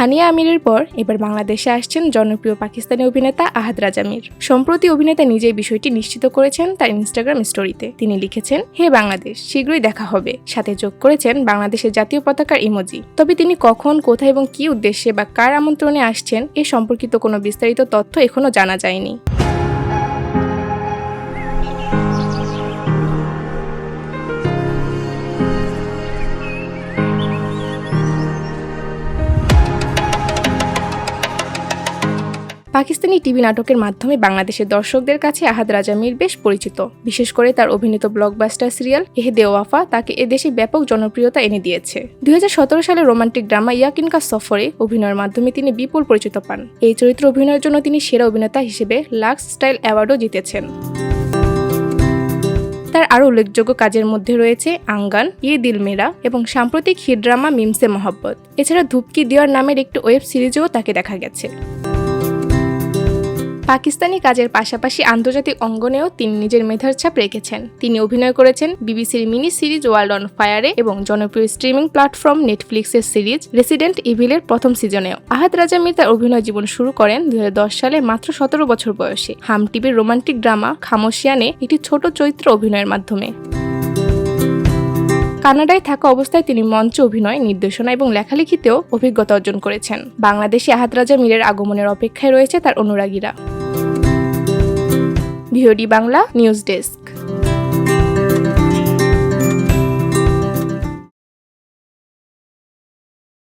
হানিয়া আমিরের পর এবার বাংলাদেশে আসছেন জনপ্রিয় পাকিস্তানি অভিনেতা আহাদ রাজা মীর। সম্প্রতি অভিনেতা নিজেই বিষয়টি নিশ্চিত করেছেন তার ইনস্টাগ্রাম স্টোরিতে। তিনি লিখেছেন, হে বাংলাদেশ, শীঘ্রই দেখা হবে। সাথে যোগ করেছেন বাংলাদেশের জাতীয় পতাকার ইমোজি। তবে তিনি কখন, কোথায় এবং কী উদ্দেশ্যে বা কার আমন্ত্রণে আসছেন এ সম্পর্কিত কোনো বিস্তারিত তথ্য এখনো জানা যায়নি। পাকিস্তানি টিভি নাটকের মাধ্যমে বাংলাদেশের দর্শকদের কাছে আহাদ রাজা মীর বেশ পরিচিত। বিশেষ করে তার অভিনীত ব্লকবাস্টার সিরিয়াল এহ দেওয়াফা তাকে এদেশে ব্যাপক জনপ্রিয়তা এনে দিয়েছে। 2017 সালে রোমান্টিক ড্রামা ইয়াকিন কা সফরে অভিনয়ের মাধ্যমে তিনি বিপুল পরিচিত পান। এই চরিত্র অভিনয়ের জন্য তিনি সেরা অভিনেতা হিসেবে লাক্স স্টাইল অ্যাওয়ার্ডও জিতেছেন। তার আরও উল্লেখযোগ্য কাজের মধ্যে রয়েছে আঙ্গান, ইয়ে দিল মেরা এবং সাম্প্রতিক হিট ড্রামা মিমসে মহব্বত। এছাড়া ধুপকি দিওয়ার নামের একটি ওয়েব সিরিজেও তাকে দেখা গেছে। পাকিস্তানি কাজের পাশাপাশি আন্তর্জাতিক অঙ্গনেও তিনি নিজের মেধার ছাপ রেখেছেন। তিনি অভিনয় করেছেন বিবিসির মিনি সিরিজ ওয়ার্ল্ড অন ফায়ারে এবং জনপ্রিয় স্ট্রিমিং প্ল্যাটফর্ম নেটফ্লিক্সের সিরিজ রেসিডেন্ট ইভিলের প্রথম সিজনেও। আহাদ রাজা মীর তার অভিনয় জীবন শুরু করেন 2010 সালে মাত্র 17 বছর বয়সে হাম টিভির রোমান্টিক ড্রামা খামোশিয়ানে একটি ছোট চরিত্র অভিনয়ের মাধ্যমে। কানাডায় থাকা অবস্থায় তিনি মঞ্চ অভিনয়, নির্দেশনা এবং লেখালেখিতেও অভিজ্ঞতা অর্জন করেছেন। বাংলাদেশে আহাদ রাজা মীরের আগমনের অপেক্ষায় রয়েছে তার অনুরাগীরা। VOD Bangla news desk.